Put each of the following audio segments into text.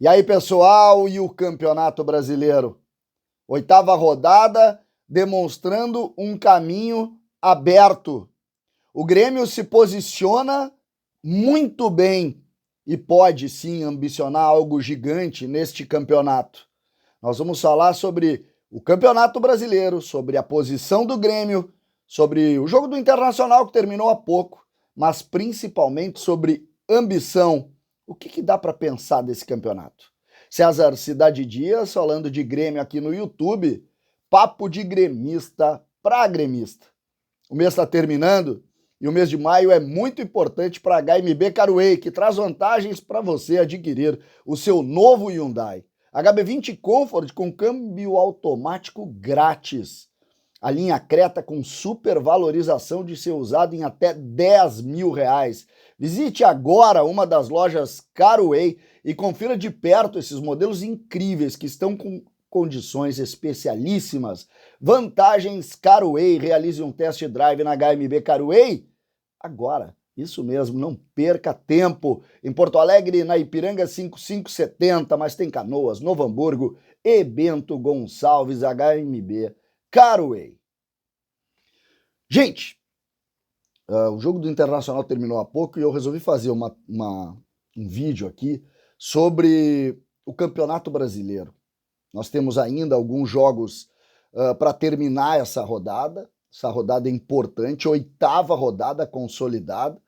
E aí, pessoal, e o Campeonato Brasileiro? Oitava rodada, demonstrando um caminho aberto. O Grêmio se posiciona muito bem e pode sim ambicionar algo gigante neste campeonato. Nós vamos falar sobre o Campeonato Brasileiro, sobre a posição do Grêmio, sobre o jogo do Internacional que terminou há pouco, mas principalmente sobre ambição. O que dá para pensar desse campeonato? César Cidade Dias falando de Grêmio aqui no YouTube, papo de gremista para gremista. O mês está terminando e o mês de maio é muito importante para a HMB Caruei, que traz vantagens para você adquirir o seu novo Hyundai. HB20 Comfort com câmbio automático grátis. A linha Creta com supervalorização de ser usado em até R$ 10.000. Visite agora uma das lojas Caruei e confira de perto esses modelos incríveis que estão com condições especialíssimas. Vantagens Caruei. Realize um test drive na HMB Caruei agora. Isso mesmo, não perca tempo. Em Porto Alegre, na Ipiranga 5570, mas tem Canoas, Novo Hamburgo e Bento Gonçalves, HMB Caruei. Gente, o jogo do Internacional terminou há pouco e eu resolvi fazer um vídeo aqui sobre o Campeonato Brasileiro. Nós temos ainda alguns jogos para terminar essa rodada é importante, oitava rodada consolidada.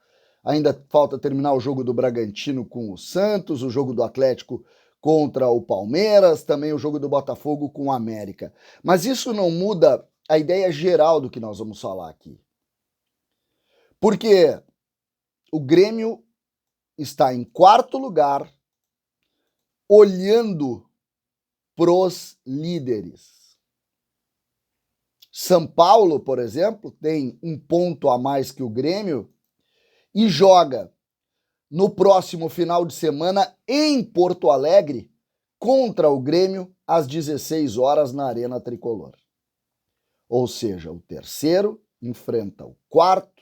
Ainda falta terminar o jogo do Bragantino com o Santos, o jogo do Atlético contra o Palmeiras, também o jogo do Botafogo com o América. Mas isso não muda a ideia geral do que nós vamos falar aqui. Porque o Grêmio está em quarto lugar, olhando pros líderes. São Paulo, por exemplo, tem um ponto a mais que o Grêmio e joga no próximo final de semana em Porto Alegre contra o Grêmio às 16 horas na Arena Tricolor. Ou seja, o terceiro enfrenta o quarto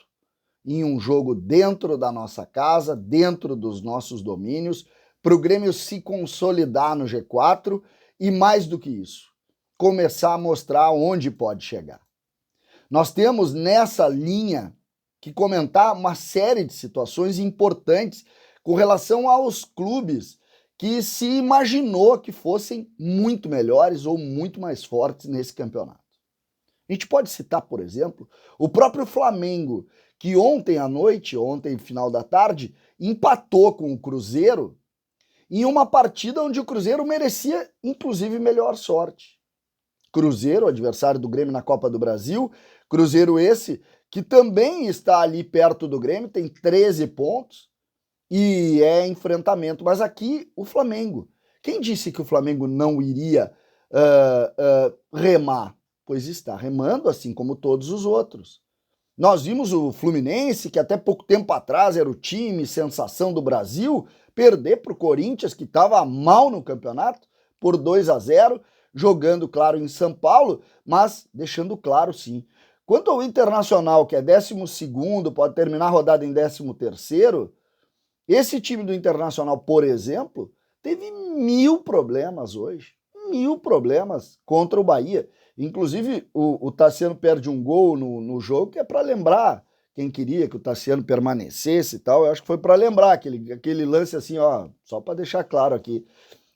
em um jogo dentro da nossa casa, dentro dos nossos domínios, para o Grêmio se consolidar no G4 e, mais do que isso, começar a mostrar onde pode chegar. Nós temos nessa linha que comentar uma série de situações importantes com relação aos clubes que se imaginou que fossem muito melhores ou muito mais fortes nesse campeonato. A gente pode citar, por exemplo, o próprio Flamengo, que ontem à noite, ontem final da tarde, empatou com o Cruzeiro em uma partida onde o Cruzeiro merecia, inclusive, melhor sorte. Cruzeiro, adversário do Grêmio na Copa do Brasil, Cruzeiro esse que também está ali perto do Grêmio, tem 13 pontos e é enfrentamento. Mas aqui o Flamengo. Quem disse que o Flamengo não iria remar? Pois está remando, assim como todos os outros. Nós vimos o Fluminense, que até pouco tempo atrás era o time sensação do Brasil, perder para o Corinthians, que estava mal no campeonato, por 2-0, jogando, claro, em São Paulo, mas deixando claro, sim. Quanto ao Internacional, que é 12º, pode terminar a rodada em 13º, esse time do Internacional, por exemplo, teve 1000 problemas hoje. 1000 problemas contra o Bahia. Inclusive, o Tassiano perde um gol no jogo, que é para lembrar quem queria que o Tassiano permanecesse e tal. Eu acho que foi para lembrar aquele lance assim, ó, só para deixar claro aqui.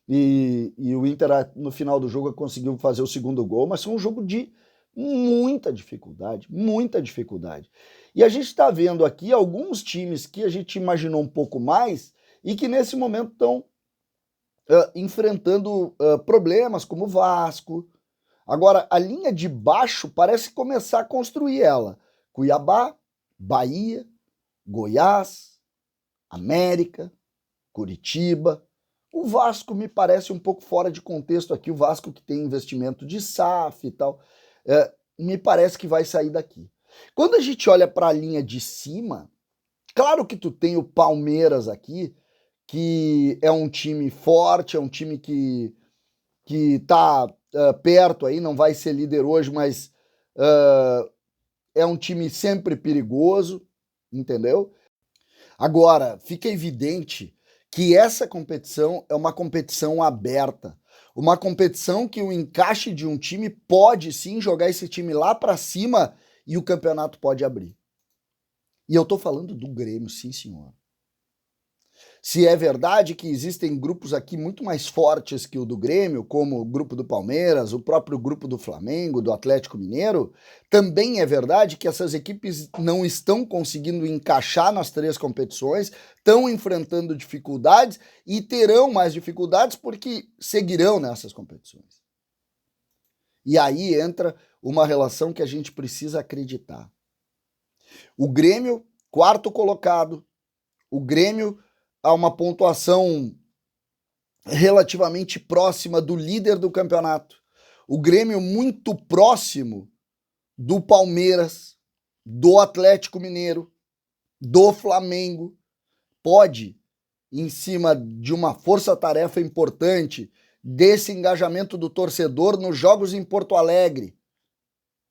E o Inter, no final do jogo, conseguiu fazer o segundo gol, mas foi um jogo de muita dificuldade, muita dificuldade. E a gente está vendo aqui alguns times que a gente imaginou um pouco mais e que nesse momento estão enfrentando problemas, como o Vasco. Agora, a linha de baixo parece começar a construir ela. Cuiabá, Bahia, Goiás, América, Curitiba. O Vasco me parece um pouco fora de contexto aqui, o Vasco que tem investimento de SAF e tal, me parece que vai sair daqui. Quando a gente olha para a linha de cima, claro que tu tem o Palmeiras aqui, que é um time forte, é um time que tá perto aí, não vai ser líder hoje, mas é um time sempre perigoso, entendeu? Agora, fica evidente que essa competição é uma competição aberta, uma competição que o encaixe de um time pode sim jogar esse time lá para cima e o campeonato pode abrir. E eu tô falando do Grêmio, sim, senhor. Se é verdade que existem grupos aqui muito mais fortes que o do Grêmio, como o grupo do Palmeiras, o próprio grupo do Flamengo, do Atlético Mineiro, também é verdade que essas equipes não estão conseguindo encaixar nas 3 competições, estão enfrentando dificuldades e terão mais dificuldades porque seguirão nessas competições. E aí entra uma relação que a gente precisa acreditar. O Grêmio, 4º colocado, o Grêmio a uma pontuação relativamente próxima do líder do campeonato. O Grêmio muito próximo do Palmeiras, do Atlético Mineiro, do Flamengo. Pode, em cima de uma força-tarefa importante, desse engajamento do torcedor nos jogos em Porto Alegre,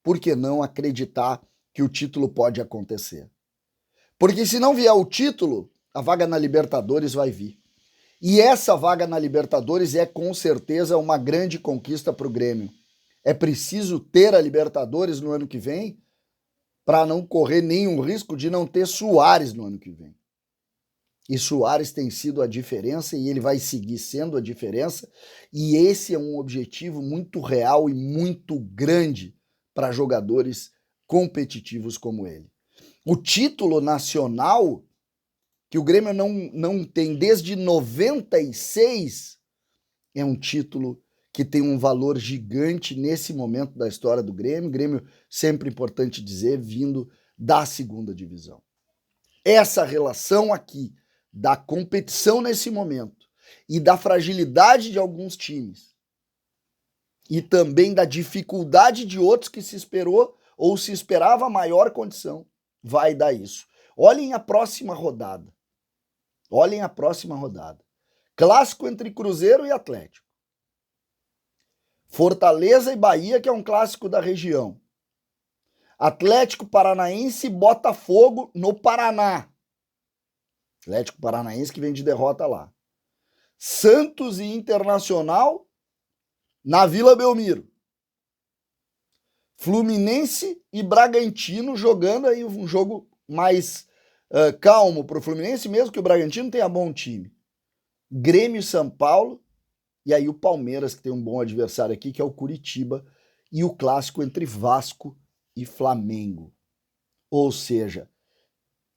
por que não acreditar que o título pode acontecer? Porque se não vier o título, a vaga na Libertadores vai vir. E essa vaga na Libertadores é com certeza uma grande conquista para o Grêmio. É preciso ter a Libertadores no ano que vem para não correr nenhum risco de não ter Suárez no ano que vem. E Suárez tem sido a diferença e ele vai seguir sendo a diferença. E esse é um objetivo muito real e muito grande para jogadores competitivos como ele. O título nacional que o Grêmio não tem desde 96, é um título que tem um valor gigante nesse momento da história do Grêmio. Grêmio, sempre importante dizer, vindo da 2ª divisão. Essa relação aqui da competição nesse momento e da fragilidade de alguns times e também da dificuldade de outros que se esperou ou se esperava maior condição, vai dar isso. Olhem a próxima rodada. Olhem a próxima rodada. Clássico entre Cruzeiro e Atlético. Fortaleza e Bahia, que é um clássico da região. Atlético Paranaense e Botafogo no Paraná. Atlético Paranaense que vem de derrota lá. Santos e Internacional na Vila Belmiro. Fluminense e Bragantino jogando aí um jogo mais calmo para o Fluminense, mesmo que o Bragantino tenha bom time. Grêmio e São Paulo, e aí o Palmeiras, que tem um bom adversário aqui, que é o Curitiba, e o clássico entre Vasco e Flamengo. Ou seja,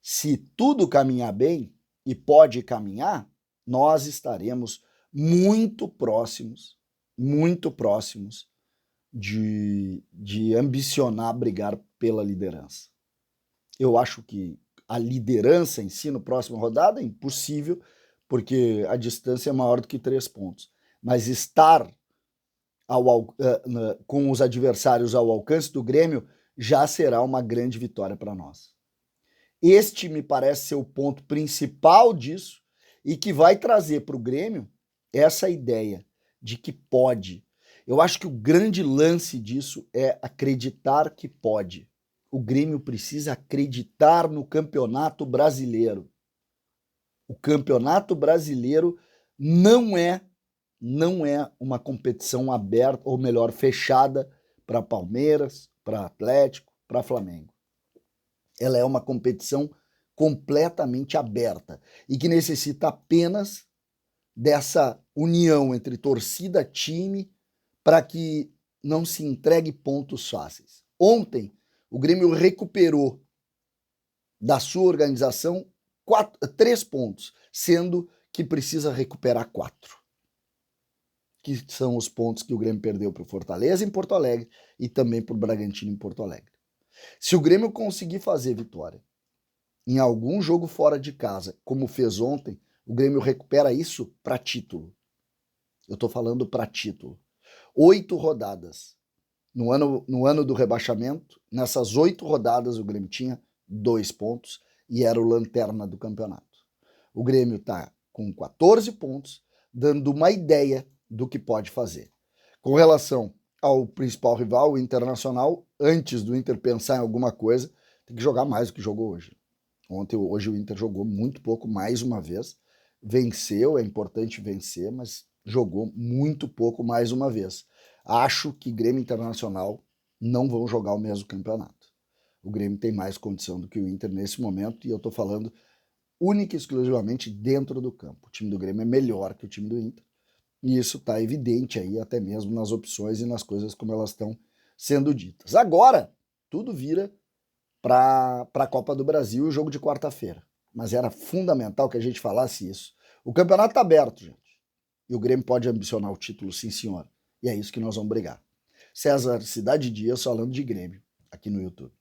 se tudo caminhar bem, e pode caminhar, nós estaremos muito próximos de ambicionar brigar pela liderança. Eu acho que a liderança em si no próximo rodada é impossível, porque a distância é maior do que 3 pontos. Mas estar com os adversários ao alcance do Grêmio já será uma grande vitória para nós. Este me parece ser o ponto principal disso e que vai trazer para o Grêmio essa ideia de que pode. Eu acho que o grande lance disso é acreditar que pode. O Grêmio precisa acreditar no Campeonato Brasileiro. O Campeonato Brasileiro não é uma competição aberta, ou melhor, fechada para Palmeiras, para Atlético, para Flamengo. Ela é uma competição completamente aberta e que necessita apenas dessa união entre torcida e time para que não se entregue pontos fáceis. Ontem, o Grêmio recuperou da sua organização 3 pontos, sendo que precisa recuperar 4. Que são os pontos que o Grêmio perdeu para o Fortaleza em Porto Alegre e também para o Bragantino em Porto Alegre. Se o Grêmio conseguir fazer vitória em algum jogo fora de casa, como fez ontem, o Grêmio recupera isso para título. Eu estou falando para título. 8 rodadas. No ano do rebaixamento, nessas 8 rodadas o Grêmio tinha 2 pontos e era o lanterna do campeonato. O Grêmio está com 14 pontos, dando uma ideia do que pode fazer. Com relação ao principal rival, o Internacional, antes do Inter pensar em alguma coisa, tem que jogar mais do que jogou hoje. Hoje o Inter jogou muito pouco, mais uma vez, venceu, é importante vencer, mas jogou muito pouco mais uma vez. Acho que Grêmio e Internacional não vão jogar o mesmo campeonato. O Grêmio tem mais condição do que o Inter nesse momento, e eu estou falando única e exclusivamente dentro do campo. O time do Grêmio é melhor que o time do Inter, e isso está evidente aí até mesmo nas opções e nas coisas como elas estão sendo ditas. Agora, tudo vira para a Copa do Brasil e o jogo de quarta-feira. Mas era fundamental que a gente falasse isso. O campeonato está aberto, gente. E o Grêmio pode ambicionar o título, sim, senhor. E é isso que nós vamos brigar. César Cidade Dias falando de Grêmio aqui no YouTube.